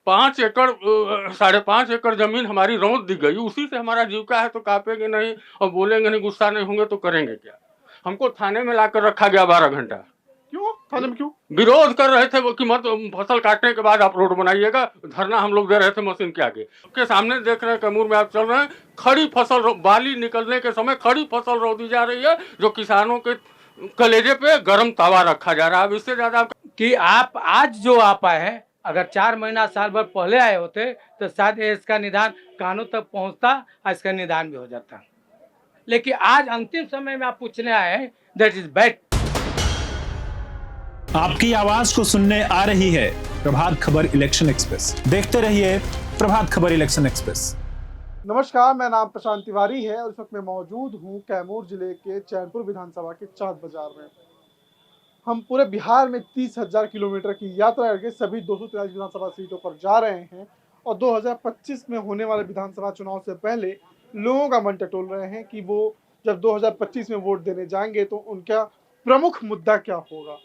5 एकड़ 5.5 एकड़ जमीन हमारी रौंद दी गई, उसी से हमारा जीविका है, तो कांपेंगे नहीं और बोलेंगे नहीं, गुस्सा नहीं होंगे तो करेंगे क्या? हमको थाने में लाकर रखा गया 12 घंटा। क्यों थाने में क्यों? विरोध कर रहे थे वो कि मत फसल काटने के बाद आप रोड बनाइएगा। धरना हम लोग दे रहे थे मशीन के आगे। के सामने देख रहे हैं, कैमूर में आप चल रहे हैं, खड़ी फसल बाली निकलने के समय खड़ी फसल रौदी जा रही है, जो किसानों के कलेजे पे गर्म तवा रखा जा रहा है। अब इससे ज्यादा कि आप आज जो आ पाए हैं, अगर 4 महीना साल भर पहले आए होते तो शायद इसका निदान कानून तक पहुंचता और इसका निदान भी हो जाता। लेकिन आज अंतिम समय में आप पूछने आए हैं, दैट इज बैड। आपकी आवाज को सुनने आ रही है प्रभात खबर इलेक्शन एक्सप्रेस। देखते रहिए प्रभात खबर इलेक्शन एक्सप्रेस। नमस्कार, मैं नाम प्रशांत तिवारी है और इस वक्त मैं मौजूद हूं कैमूर जिले के चैनपुर विधानसभा के चांद बाजार में। हम पूरे बिहार में 30,000 किलोमीटर की यात्रा करके सभी 243 विधानसभा सीटों पर जा रहे हैं और 2025 में होने वाले विधानसभा चुनाव से पहले लोगों का मन टटोल रहे हैं कि वो जब 2025 में वोट देने जाएंगे तो उनका प्रमुख मुद्दा क्या होगा,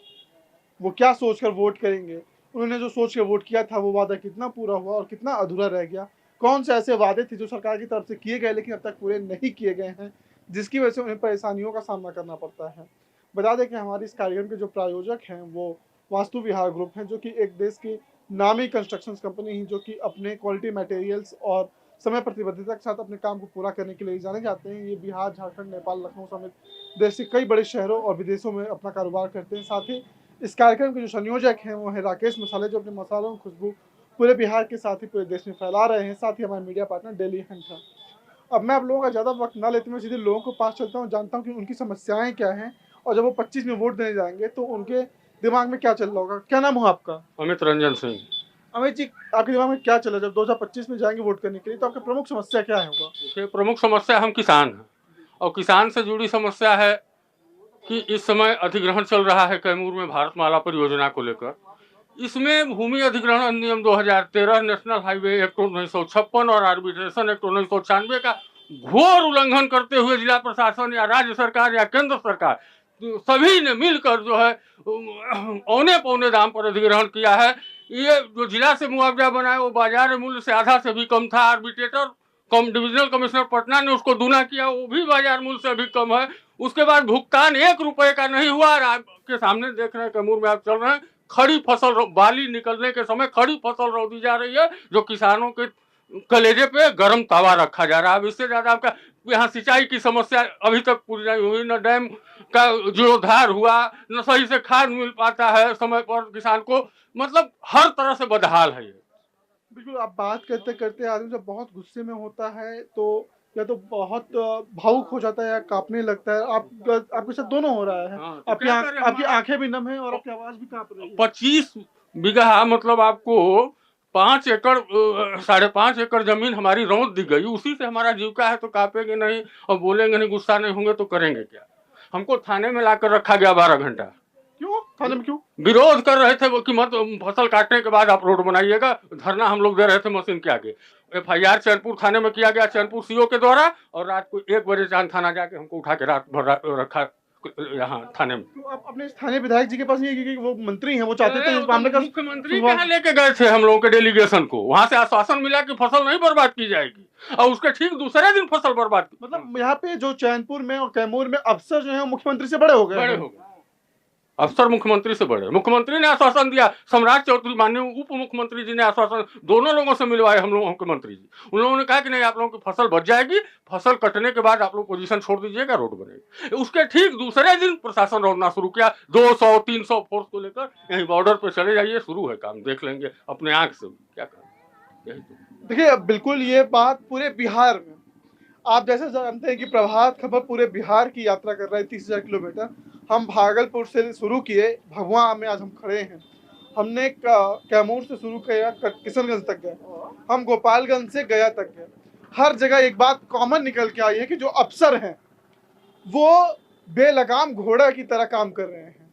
वो क्या सोचकर वोट करेंगे, उन्होंने जो सोच के वोट किया था वो वादा कितना पूरा हुआ और कितना अधूरा रह गया, कौन से ऐसे वादे थे जो सरकार की तरफ से किए गए लेकिन अब तक पूरे नहीं किए गए हैं, जिसकी वजह से उन्हें परेशानियों का सामना करना पड़ता है। बता दें कि हमारे इस कार्यक्रम के जो प्रायोजक हैं वो वास्तु विहार ग्रुप हैं, जो कि एक देश की नामी कंस्ट्रक्शन कंपनी है, जो कि अपने क्वालिटी मटेरियल्स और समय प्रतिबद्धता के साथ अपने काम को पूरा करने के लिए जाने जाते हैं। ये बिहार, झारखंड, नेपाल, लखनऊ समेत देश के कई बड़े शहरों और विदेशों में अपना कारोबार करते हैं। साथ ही इस कार्यक्रम के जो संयोजक हैं वो है राकेश मसाले, जो अपने मसालों की खुशबू पूरे बिहार के साथ ही पूरे देश में फैला रहे हैं। साथ ही हमारे मीडिया पार्टनर डेली हंट है। अब मैं आप लोगों का ज़्यादा वक्त ना लेते हुए सीधे लोगों के पास चलता हूँ, जानता हूँ कि उनकी समस्याएं क्या हैं और जब वो 25 में वोट देने जाएंगे तो उनके दिमाग में क्या चल रहा होगा। क्या नाम हुआ आपका? अमित रंजन सिंह। अमित जी, आपके दिमाग में क्या चला जब 2025 में जाएंगे वोट करने के लिए, तो आपकी प्रमुख समस्या क्या है होगा? देखिए, प्रमुख समस्या, हम किसान हैं और किसान से जुड़ी समस्या है कि इस समय अधिग्रहण चल रहा है कैमूर में भारतमाला परियोजना को लेकर। इसमें भूमि अधिग्रहण अधिनियम 2013, नेशनल हाईवे एक्ट 1956 और आर्बिट्रेशन एक्ट 1996 का घोर उल्लंघन करते हुए जिला प्रशासन या राज्य सरकार या केंद्र सरकार सभी ने मिलकर जो है औने पौने दाम पर अधिग्रहण किया है। ये जो जिला से मुआवजा बना है वो बाजार मूल्य से आधा से भी कम था। आर्बिट्रेटर डिविजनल कमिश्नर पटना ने उसको दूना किया, वो भी बाजार मूल्य से भी कम है। उसके बाद भुगतान 1 रुपए का नहीं हुआ। आपके सामने देख रहे हैं, कैमूर में आप चल रहे हैं, खड़ी फसल बाली निकलने के समय खड़ी फसल रौदी जा रही है, जो किसानों के कलेजे पे गर्म तवा रखा जा रहा है। अब इससे ज्यादा आपका यहाँ सिंचाई की समस्या अभी तक पूरी नहीं हुई, न डैम का जीर्णोद्धार हुआ, न सही से खाद मिल पाता है समय पर किसान को। मतलब हर तरह से बदहाल है ये। बिल्कुल, आप बात करते करते आदमी जब बहुत गुस्से में होता है तो या तो बहुत भावुक हो जाता है या कांपने लगता है। आपके साथ दोनों हो रहा है। हाँ, तो आपकी आंखें भी नम है और आपकी आवाज भी कांप रही है। 25 बीघा मतलब आपको 5 एकड़ 5.5 एकड़ जमीन हमारी रौंद दी गई, उसी से हमारा जीविका है, तो कांपेंगे नहीं और बोलेंगे नहीं, गुस्सा नहीं होंगे तो करेंगे क्या? हमको थाने में लाकर रखा गया 12 घंटा। क्यों थाने में क्यों? विरोध कर रहे थे वो कि मत फसल काटने के बाद आप रोड बनाइएगा। धरना हम लोग दे रहे थे मशीन के आगे। FIR चैनपुर थाने में किया गया, चैनपुर CO के द्वारा, और रात को 1 बजे चांद थाना जाके हमको उठा के रात भर रखा यहाँ थाने में। तो आप अपने स्थानीय विधायक जी के पास नहीं कि वो मंत्री हैं, वो चाहते थे इस मामले का मुख्यमंत्री कहाँ लेके गए थे हम लोगों के डेलीगेशन को? वहां से आश्वासन मिला कि फसल नहीं बर्बाद की जाएगी और उसके ठीक दूसरे दिन फसल बर्बाद की। मतलब यहाँ पे जो चैनपुर में और कैमूर में अफसर जो है मुख्यमंत्री से बड़े हो गए। अफसर मुख्यमंत्री से बड़े। मुख्यमंत्री ने आश्वासन दिया, सम्राट चौधरी माननीय उप मुख्यमंत्री जी ने आश्वासन, दोनों लोगों से मिलवाए हम लोगों के मंत्री जी। उन लोगों ने कहा कि नहीं, आप लोगों की फसल बच जाएगी, फसल कटने के बाद आप लोग पोजीशन छोड़ दीजिएगा, रोड बनेगी। उसके ठीक दूसरे दिन प्रशासन रोकना शुरू किया, 200-300 फोर्स को लेकर यहीं बॉर्डर पे चले जाइए, शुरू है काम, देख लेंगे अपने आंख से क्या करना। देखिए, बिल्कुल ये बात पूरे बिहार में, आप जैसे जानते हैं कि प्रभात खबर पूरे बिहार की यात्रा कर रहा है 30,000 किलोमीटर। हम भागलपुर से शुरू किए, भगवा में आज हम खड़े हैं। हमने कैमूर से शुरू किया, किशनगंज तक गए, हम गोपालगंज से गया तक गए। हर जगह एक बात कॉमन निकल के आई है कि जो अफसर हैं वो बेलगाम घोड़ा की तरह काम कर रहे हैं।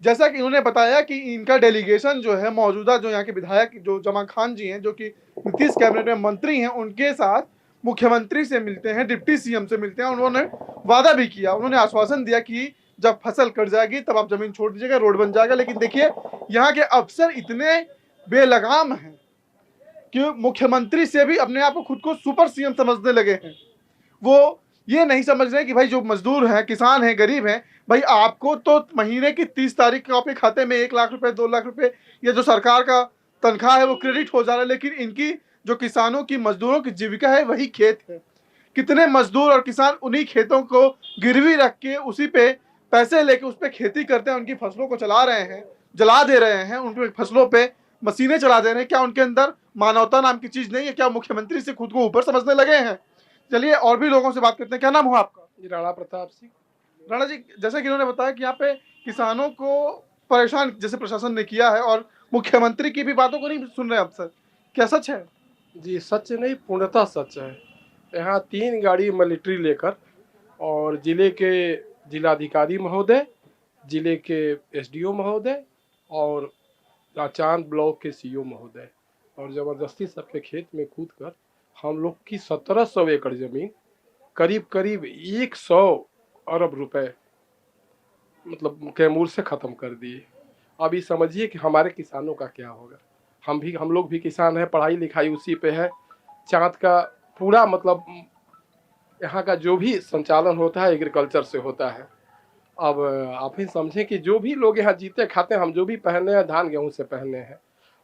जैसा कि इन्होंने बताया कि इनका डेलीगेशन जो है, मौजूदा जो यहाँ के विधायक जो जमा खान जी हैं, जो कि नीतीश कैबिनेट में मंत्री हैं, उनके साथ मुख्यमंत्री से मिलते हैं, डिप्टी CM से मिलते हैं। उन्होंने वादा भी किया, उन्होंने आश्वासन दिया कि जब फसल कट जाएगी तब आप जमीन छोड़ दीजिएगा, रोड बन जाएगा। लेकिन देखिए, यहाँ के अफसर इतने बेलगाम हैं कि मुख्यमंत्री से भी अपने आप को खुद को सुपर सीएम समझने लगे हैं। वो ये नहीं समझ रहे कि भाई जो मजदूर हैं, किसान हैं, गरीब हैं, भाई आपको तो महीने की 30 तारीख को आपके खाते में 1 लाख रुपए, 2 लाख रुपए, ये जो सरकार का तनख्वाह है वो क्रेडिट हो जा रहा है, लेकिन इनकी जो किसानों की, मजदूरों की जीविका है वही खेत है। कितने मजदूर और किसान उन्हीं खेतों को गिरवी रख के उसी पे पैसे लेके उस पे खेती करते हैं, उनकी फसलों को चला रहे हैं, जला दे रहे हैं, उनके फसलों पे मशीनें चला दे रहे हैं। क्या उनके अंदर मानवता नाम की चीज नहीं है? क्या मुख्यमंत्री से खुद को ऊपर समझने लगे हैं? चलिए और भी लोगों से बात करते हैं। क्या नाम हुआ आपका? जी, राणा प्रताप सिंह। राणा जी, जैसे कि इन्होंने बताया कि यहाँ पे किसानों को परेशान जैसे प्रशासन ने किया है और मुख्यमंत्री की भी बातों को नहीं सुन रहे अफसर, क्या सच है? जी, सच नहीं, पूर्णतः सच है। यहाँ 3 गाड़ी मिलिट्री लेकर और जिले के जिलाधिकारी महोदय, जिले के एसडीओ महोदय और चांद ब्लॉक के सीओ महोदय और ज़बरदस्ती सबके खेत में कूद कर हम लोग की 1700 एकड़ ज़मीन, करीब करीब 100 अरब रुपए मतलब कैमूर से ख़त्म कर दिए। अभी समझिए कि हमारे किसानों का क्या होगा। हम लोग भी किसान हैं, पढ़ाई लिखाई उसी पे है। चाँद का पूरा मतलब यहाँ का जो भी संचालन होता है एग्रीकल्चर से होता है। अब आप ही समझें कि जो भी लोग यहाँ जीते खाते हैं, हम जो भी पहने हैं धान गेहूँ से पहने हैं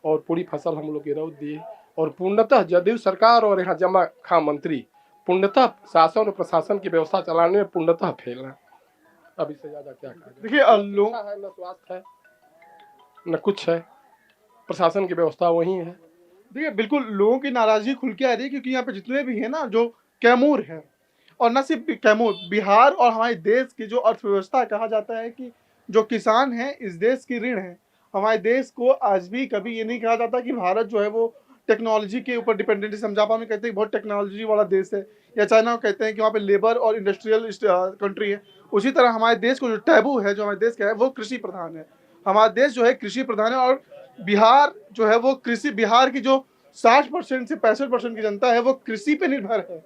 और पूरी फसल हम लोग गिरव दिए। और पूर्णतः जदयू सरकार और यहाँ जमा खां मंत्री पूर्णतः शासन और प्रशासन की व्यवस्था चलाने में पूर्णतः फेल है। अब इससे ज्यादा क्या कहें। देखिए लोग है न स्वास्थ्य है न कुछ है, प्रशासन की व्यवस्था वही है। देखिए बिल्कुल लोगों की नाराजगी खुल के आ रही है, क्योंकि यहाँ पे जितने भी है ना, जो कैमूर है और न सिर्फ कैमूर, बिहार और हमारे देश की जो अर्थव्यवस्था कहा जाता है कि जो किसान है इस देश की रीढ़ है। हमारे देश को आज भी कभी ये नहीं कहा जाता कि भारत जो है वो टेक्नोलॉजी के ऊपर डिपेंडेंट है। हम जापान में कहते हैं कि बहुत टेक्नोलॉजी वाला देश है, या चाइना को कहते हैं कि वहाँ पे लेबर और इंडस्ट्रियल कंट्री है। उसी तरह हमारे देश को जो टैबू है, जो हमारे देश का है, वो कृषि प्रधान है। हमारा देश जो है कृषि प्रधान है और बिहार जो है वो कृषि, बिहार की जो 60% से 65% की जनता है वो कृषि पे निर्भर है।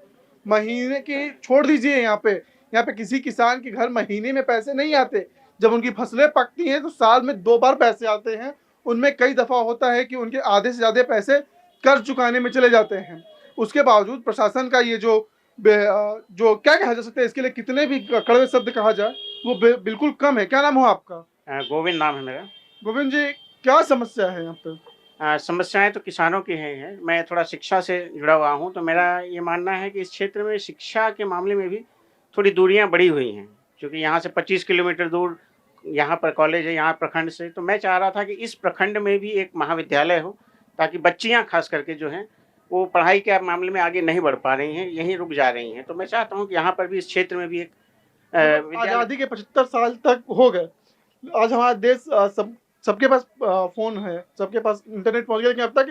महीने के छोड़ दीजिए, यहाँ पे किसी किसान के घर महीने में पैसे नहीं आते। जब उनकी फसलें पकती हैं तो साल में 2 बार पैसे आते हैं। उनमें कई दफा होता है कि उनके आधे से ज्यादा पैसे कर्ज चुकाने में चले जाते हैं। उसके बावजूद प्रशासन का ये जो क्या कहा जा सकता है, इसके लिए कितने भी कड़वे शब्द कहा जाए वो बिल्कुल कम है। क्या नाम हुआ आपका? गोविंद नाम है मेरा। गोविंद जी, क्या समस्या है यहाँ पे? समस्याएं तो किसानों की हैं। मैं थोड़ा शिक्षा से जुड़ा हुआ हूँ, तो मेरा ये मानना है कि इस क्षेत्र में शिक्षा के मामले में भी थोड़ी दूरियां बढ़ी हुई हैं, क्योंकि यहाँ से 25 किलोमीटर दूर यहाँ पर कॉलेज है, यहाँ प्रखंड से। तो मैं चाह रहा था कि इस प्रखंड में भी एक महाविद्यालय हो, ताकि बच्चियाँ खास करके जो हैं वो पढ़ाई के मामले में आगे नहीं बढ़ पा रही हैं, यहीं रुक जा रही हैं। तो मैं चाहता हूँ कि यहाँ पर भी इस क्षेत्र में भी एक आज़ादी के 75 साल तक हो गए, आज हमारा देश सबके पास फोन है, सबके पास इंटरनेट पहुंच गया, लेकिन अब तक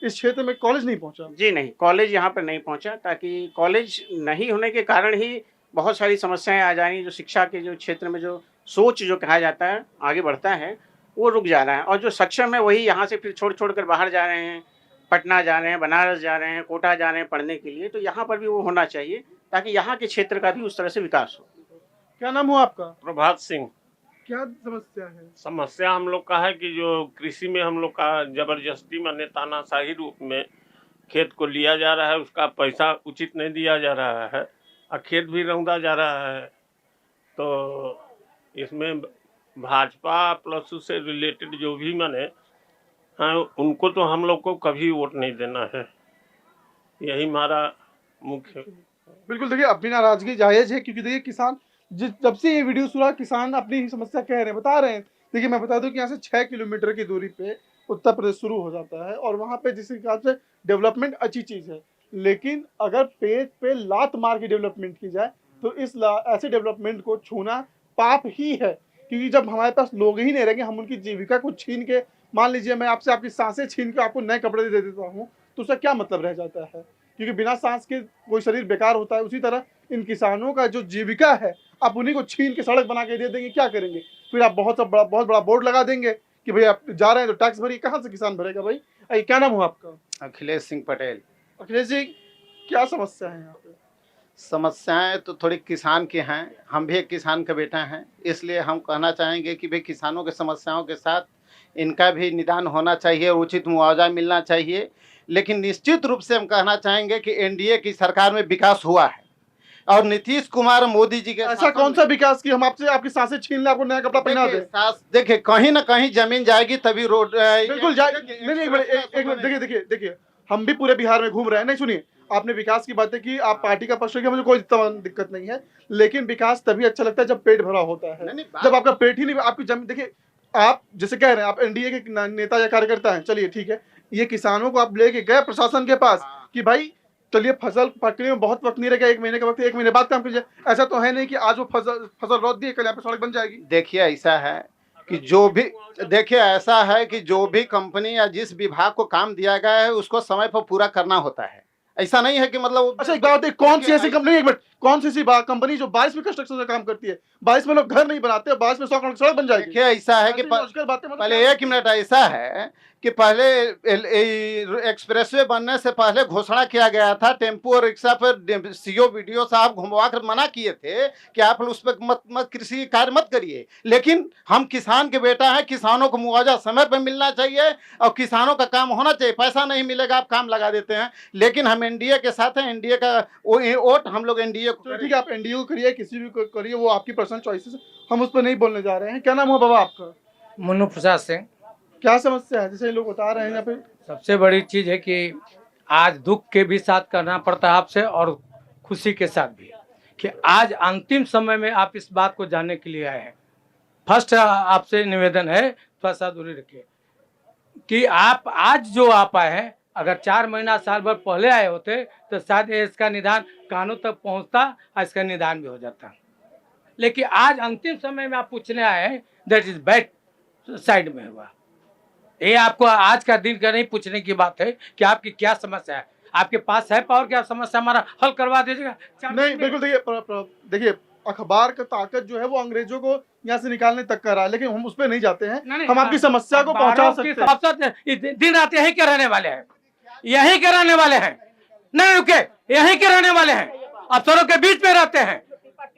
इस क्षेत्र में कॉलेज नहीं पहुंचा। जी नहीं, कॉलेज यहाँ पर नहीं पहुंचा, ताकि कॉलेज नहीं होने के कारण ही बहुत सारी समस्याएं आ जा रही हैं। जो शिक्षा के जो क्षेत्र में जो सोच जो कहा जाता है आगे बढ़ता है, वो रुक जा रहा है। और जो सक्षम है वही यहाँ से फिर छोड़ कर बाहर जा रहे हैं, पटना जा रहे हैं, बनारस जा रहे हैं, कोटा जा रहे हैं पढ़ने के लिए। तो यहाँ पर भी वो होना चाहिए, ताकि यहाँ के क्षेत्र का भी उस तरह से विकास हो। क्या नाम हुआ आपका? प्रभात सिंह। क्या समस्या है? समस्या हम लोग का है कि जो कृषि में हम लोग का जबरदस्ती माने तानाशाही रूप में खेत को लिया जा रहा है, उसका पैसा उचित नहीं दिया जा रहा है और खेत भी रौंदा जा रहा है। तो इसमें भाजपा प्लस उससे रिलेटेड जो भी माने हाँ, उनको तो हम लोग को कभी वोट नहीं देना है, यही हमारा मुख्य। बिल्कुल, देखिए अपनी नाराजगी जायज है, क्योंकि देखिए किसान जब से ये वीडियो सुना, किसान अपनी ही समस्या कह रहे हैं, बता रहे हैं। देखिए मैं बता दूं कि यहाँ से 6 किलोमीटर की दूरी पे उत्तर प्रदेश शुरू हो जाता है और वहाँ पे जिस हिसाब से डेवलपमेंट अच्छी चीज़ है, लेकिन अगर पेट पे लात मार के डेवलपमेंट की जाए तो ऐसे डेवलपमेंट को छूना पाप ही है। क्योंकि जब हमारे पास लोग ही नहीं रहेंगे, हम उनकी जीविका को छीन के, मान लीजिए मैं आपसे आपकी सांसें छीन के आपको नए कपड़े दे देता हूँ, तो उसका क्या मतलब रह जाता है? क्योंकि बिना सांस के कोई शरीर बेकार होता है। उसी तरह इन किसानों का जो जीविका है, आप उन्हीं को छीन के सड़क बना के दे देंगे, क्या करेंगे? फिर आप बहुत बड़ा बोर्ड लगा देंगे कि भाई आप जा रहे हैं तो टैक्स भरिए। कहाँ से किसान भरेगा भाई? क्या नाम हुआ आपका? अखिलेश सिंह पटेल। अखिलेश जी, क्या समस्या है यहाँ पे? समस्याएं तो थोड़ी किसान की हैं, हम भी एक किसान का बेटा हैं, इसलिए हम कहना चाहेंगे कि भाई किसानों की समस्याओं के साथ इनका भी निदान होना चाहिए, उचित मुआवजा मिलना चाहिए। लेकिन निश्चित रूप से हम कहना चाहेंगे कि एनडीए की सरकार में विकास हुआ है और नीतीश कुमार मोदी जी के ऐसा कौन सा विकास की हम आपसे आपकी सांसें छीन ले, आपको नया कपड़ा पहना दे? देखिए कहीं ना कहीं जमीन जाएगी तभी रोड बिल्कुल जाएगी। नहीं, एक मिनट, देखिए हम भी पूरे बिहार में घूम रहे हैं। नहीं, सुनिए, आपने विकास की बातें की, आप पार्टी का पक्ष रखिए, मुझे कोई दिक्कत नहीं है, लेकिन विकास तभी अच्छा लगता है जब पेट भरा होता है। जब आपका पेट ही नहीं, आपकी जमीन, देखिए आप जैसे कह रहे हैं आप एनडीए के नेता या कार्यकर्ता हैं, चलिए ठीक है, ये किसानों को आप लेके गए प्रशासन के पास कि भाई चलिए फसल पकने में बहुत वक्त नहीं रहेगा, 1 महीने का वक्त, 1 महीने बाद काम कीजिए। ऐसा तो है नहीं कि आज वो फसल रोक दी, कल यहाँ पे सड़क बन जाएगी। देखिए ऐसा है कि जो भी कंपनी या जिस विभाग को काम दिया गया है उसको समय पर पूरा करना होता है। ऐसा नहीं है कि मतलब अच्छा एक बात है, कौन सी ऐसी कंपनी, एक मिनट, कौन सी ऐसी कंपनी जो 22 में कंस्ट्रक्शन का काम करती है, 22 में लोग घर नहीं बनाते, 22 में 100 करोड़ सड़क बन जाएगी? देखिए ऐसा है कि पहले 1 मिनट, ऐसा है कि पहले एक्सप्रेसवे बनने से पहले घोषणा किया गया था, टेम्पो और रिक्शा पर सीओ वीडियो साहब घुमवा कर मना किए थे कि आप उस पर मत कृषि कार्य मत करिए। लेकिन हम किसान के बेटा हैं, किसानों को मुआवजा समय पर मिलना चाहिए और किसानों का काम होना चाहिए। पैसा नहीं मिलेगा आप काम लगा देते हैं, लेकिन हम एनडीए के साथ हैं, एनडीए का वोट हम लोग एनडीए को। ठीक है, आप एनडीए को करिए, किसी भी को करिए, वो आपकी पर्सनल चॉइसेस, हम उस पर नहीं बोलने जा रहे हैं। क्या नाम हुआ बाबा आपका? मनु प्रसाद सिंह। क्या समस्या है जैसे लोग बता रहे हैं यहाँ पे? सबसे बड़ी चीज है कि आज दुख के भी साथ करना पड़ता है आपसे और खुशी के साथ भी, कि आज अंतिम समय में आप इस बात को जानने के लिए आए हैं। फर्स्ट आपसे निवेदन है, थोड़ा सा दूरी रखिए, कि आप आज जो आप आए हैं, अगर 4 महीना साल भर पहले आए होते तो शायद इसका निदान कानून तक पहुंचता और इसका निदान भी हो जाता। लेकिन आज अंतिम समय में आप पूछने आए हैं, दैट इज बैड साइड में हुआ। ये आपको आज का दिन का नहीं पूछने की बात है कि आपकी क्या समस्या है, आपके पास है पावर कि आप समस्या हमारा हल करवा दीजिएगा? नहीं, बिल्कुल। देखिए अखबार का ताकत जो है वो अंग्रेजों को यहाँ से निकालने तक कर रहा है, लेकिन हम उस पर नहीं जाते हैं। हम आपकी समस्या को पहुंचा सकते हैं। दिन रात यहीं के रहने वाले हैं, यहीं के रहने वाले हैं, नहीं रुके, यहीं के रहने वाले हैं, अफसरों के बीच में रहते हैं।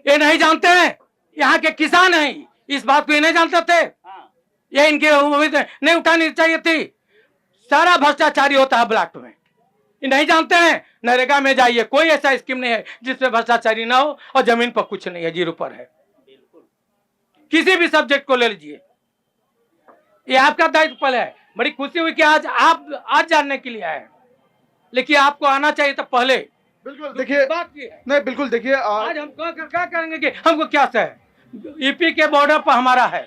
ये नहीं जानते हैं, यहाँ के किसान हैं, इस बात को ये नहीं जानते थे। ये इनकी उम्मीद नहीं उठानी चाहिए थी। सारा भ्रष्टाचारी होता है ब्लॉक में, ये नहीं जानते हैं। नरेगा में जाइए, कोई ऐसा स्कीम नहीं है जिसमें भ्रष्टाचारी ना हो, और जमीन पर कुछ नहीं है, 0 पर है। किसी भी सब्जेक्ट को ले लीजिए, ये आपका दायित्व है। बड़ी खुशी हुई कि आप आज जानने के लिए आए, लेकिन आपको आना चाहिए था पहले। बिल्कुल देखिए, नहीं बिल्कुल देखिए, आज हम क्या करेंगे कि हमको क्या है, यूपी के बॉर्डर पर हमारा है,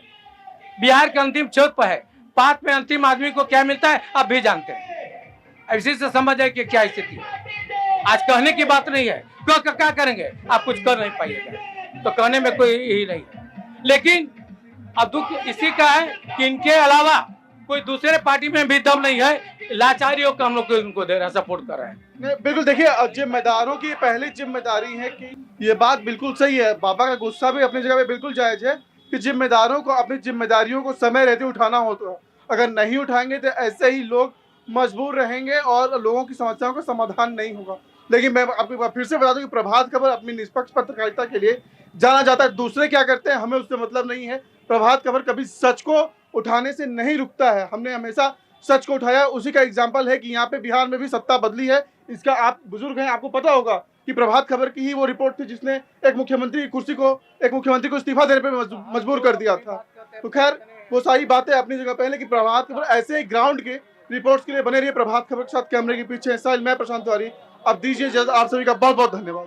बिहार के अंतिम छोर पर है, पात में अंतिम आदमी को क्या मिलता है आप भी जानते हैं। इसी से समझ है कि क्या स्थिति है। आज कहने की बात नहीं है, क्या करेंगे, आप कुछ कर नहीं पाइएगा, तो कहने में कोई ही नहीं है। लेकिन अब दुख इसी का है कि इनके अलावा कोई दूसरे पार्टी में भी दम नहीं है, लाचारियों का हम लोग उनको दे रहे हैं, सपोर्ट कर रहे हैं। बिल्कुल देखिए, जिम्मेदारों की पहली जिम्मेदारी है कि ये बात बिल्कुल सही है, बाबा का गुस्सा भी अपनी जगह पे बिल्कुल जायज है कि जिम्मेदारों को अपनी जिम्मेदारियों को समय रहते उठाना होता है। अगर नहीं उठाएंगे तो ऐसे ही लोग मजबूर रहेंगे और लोगों की समस्याओं का समाधान नहीं होगा। लेकिन मैं आपको फिर से बता दूं कि प्रभात खबर अपनी निष्पक्ष पत्रकारिता के लिए जाना जाता है। दूसरे क्या करते हैं हमें उससे मतलब नहीं है। प्रभात खबर कभी सच को उठाने से नहीं रुकता है, हमने हमेशा सच को उठाया। उसी का एग्जाम्पल है कि यहाँ पे बिहार में भी सत्ता बदली है। इसका आप बुजुर्ग हैं, आपको पता होगा कि प्रभात खबर की ही वो रिपोर्ट थी जिसने एक मुख्यमंत्री को इस्तीफा देने पे मजबूर कर दिया था। तो खैर वो सारी बातें अपनी जगह पे, लेकिन प्रभात खबर ऐसे ही ग्राउंड के रिपोर्ट्स के लिए बने रहिए। प्रभात खबर के साथ कैमरे के पीछे साहिल, मैं प्रशांत तिवारी। अब दीजिए इजाजत, आप सभी का बहुत बहुत धन्यवाद।